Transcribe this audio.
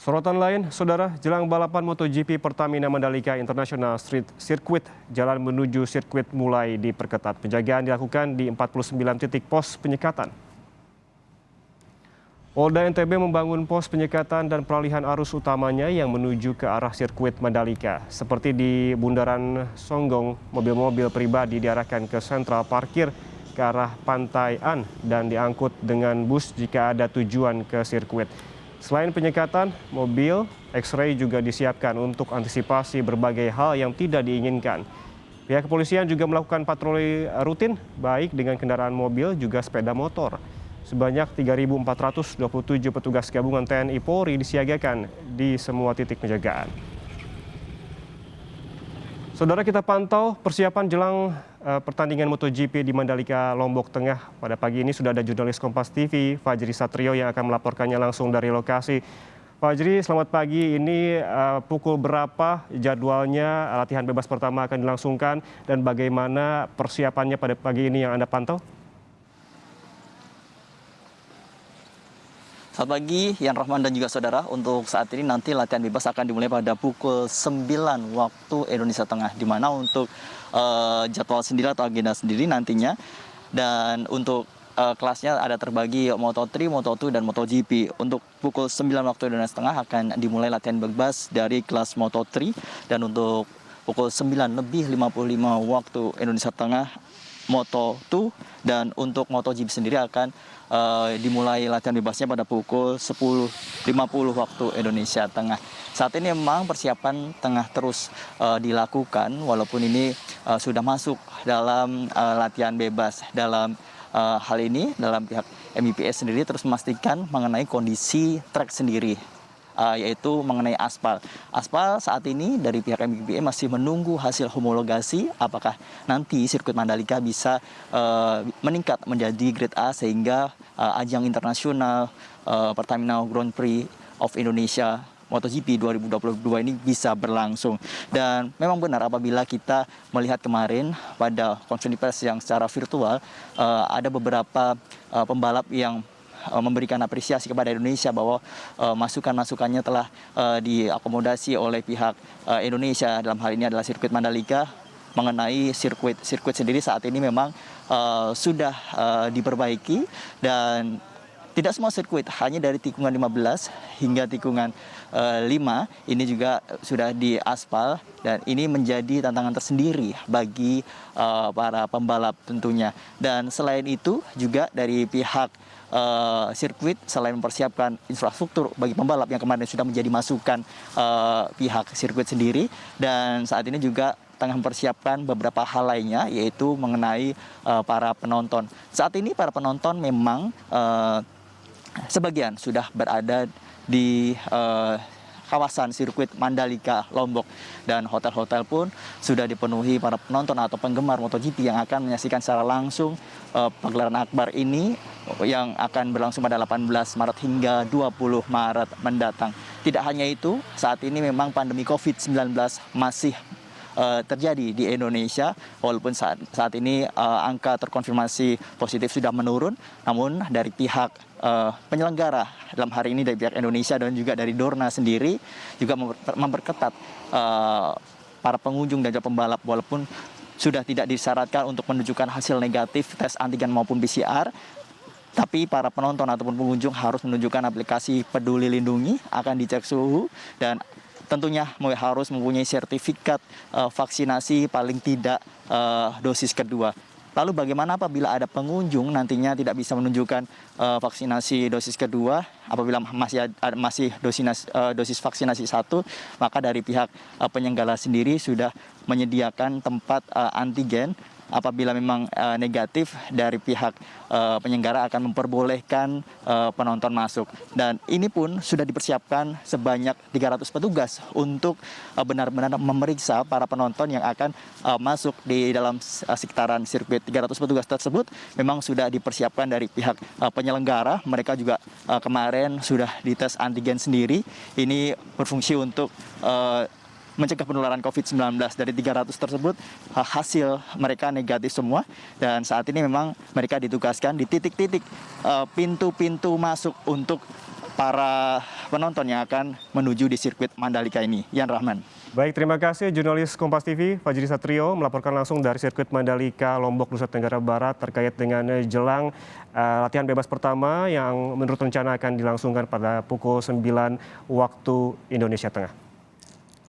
Sorotan lain, saudara, jelang balapan MotoGP Pertamina Mandalika International Street Circuit, jalan menuju sirkuit mulai diperketat. Penjagaan dilakukan di 49 titik pos penyekatan. Polda NTB membangun pos penyekatan dan peralihan arus utamanya yang menuju ke arah sirkuit Mandalika. Seperti di Bundaran Songgong, mobil-mobil pribadi diarahkan ke sentral parkir ke arah Pantai An dan diangkut dengan bus jika ada tujuan ke sirkuit. Selain penyekatan, mobil X-ray juga disiapkan untuk antisipasi berbagai hal yang tidak diinginkan. Pihak kepolisian juga melakukan patroli rutin, baik dengan kendaraan mobil juga sepeda motor. Sebanyak 3.427 petugas gabungan TNI Polri disiagakan di semua titik penjagaan. Saudara, kita pantau persiapan jelang pertandingan MotoGP di Mandalika, Lombok Tengah. Pada pagi ini sudah ada jurnalis Kompas TV, Fajri Satrio, yang akan melaporkannya langsung dari lokasi. Fajri, selamat pagi. Ini pukul berapa jadwalnya latihan bebas pertama akan dilangsungkan dan bagaimana persiapannya pada pagi ini yang Anda pantau? Selamat pagi, Yan Rahman dan juga saudara. Untuk saat ini nanti latihan bebas akan dimulai pada pukul 9 waktu Indonesia Tengah. Di mana untuk jadwal sendiri atau agenda sendiri nantinya. Dan untuk kelasnya ada terbagi Moto3, Moto2, dan MotoGP. Untuk pukul 9 waktu Indonesia Tengah akan dimulai latihan bebas dari kelas Moto3. Dan untuk pukul 9 lebih 55 waktu Indonesia Tengah, Moto2, dan untuk MotoGP sendiri akan dimulai latihan bebasnya pada pukul 10.50 waktu Indonesia Tengah. Saat ini memang persiapan tengah terus dilakukan, walaupun ini sudah masuk dalam latihan bebas. Dalam hal ini, dalam pihak MIPS sendiri terus memastikan mengenai kondisi trek sendiri, yaitu mengenai aspal. Aspal saat ini dari pihak MIPA masih menunggu hasil homologasi apakah nanti sirkuit Mandalika bisa meningkat menjadi grade A sehingga ajang internasional Pertamina Grand Prix of Indonesia MotoGP 2022 ini bisa berlangsung. Dan memang benar apabila kita melihat kemarin pada konferensi pers yang secara virtual, ada beberapa pembalap yang memberikan apresiasi kepada Indonesia bahwa masukan-masukannya telah diakomodasi oleh pihak Indonesia. Dalam hal ini adalah sirkuit Mandalika. Mengenai sirkuit sendiri saat ini memang sudah diperbaiki, dan tidak semua sirkuit, hanya dari tikungan 15 hingga tikungan 5 ini juga sudah diaspal, dan ini menjadi tantangan tersendiri bagi para pembalap tentunya. Dan selain itu juga dari pihak sirkuit selain mempersiapkan infrastruktur bagi pembalap yang kemarin sudah menjadi masukan pihak sirkuit sendiri, dan saat ini juga tengah mempersiapkan beberapa hal lainnya, yaitu mengenai para penonton. Saat ini para penonton memang sebagian sudah berada di kawasan sirkuit Mandalika Lombok, dan hotel-hotel pun sudah dipenuhi para penonton atau penggemar MotoGP yang akan menyaksikan secara langsung pagelaran akbar ini yang akan berlangsung pada 18 Maret hingga 20 Maret mendatang. Tidak hanya itu, saat ini memang pandemi COVID-19 masih terjadi di Indonesia, walaupun saat ini angka terkonfirmasi positif sudah menurun, namun dari pihak penyelenggara dalam hari ini dari pihak Indonesia dan juga dari Dorna sendiri juga memperketat para pengunjung dan juga pembalap, walaupun sudah tidak disyaratkan untuk menunjukkan hasil negatif tes antigen maupun PCR. Tapi para penonton ataupun pengunjung harus menunjukkan aplikasi Peduli Lindungi, akan dicek suhu, dan tentunya harus mempunyai sertifikat vaksinasi paling tidak dosis kedua. Lalu bagaimana apabila ada pengunjung nantinya tidak bisa menunjukkan vaksinasi dosis kedua, apabila masih dosis vaksinasi 1, maka dari pihak penyelenggara sendiri sudah menyediakan tempat antigen. Apabila memang negatif, dari pihak penyelenggara akan memperbolehkan penonton masuk. Dan ini pun sudah dipersiapkan sebanyak 300 petugas untuk benar-benar memeriksa para penonton yang akan masuk di dalam sekitaran sirkuit. 300 petugas tersebut memang sudah dipersiapkan dari pihak penyelenggara. Mereka juga kemarin sudah dites antigen sendiri. Ini berfungsi untuk mencegah penularan COVID-19. Dari 300 tersebut hasil mereka negatif semua, dan saat ini memang mereka ditugaskan di titik-titik pintu-pintu masuk untuk para penonton yang akan menuju di sirkuit Mandalika ini. Yan Rahman. Baik, terima kasih jurnalis Kompas TV Fajri Satrio melaporkan langsung dari sirkuit Mandalika, Lombok, Nusa Tenggara Barat terkait dengan jelang latihan bebas pertama yang menurut rencana akan dilangsungkan pada pukul 9 waktu Indonesia Tengah.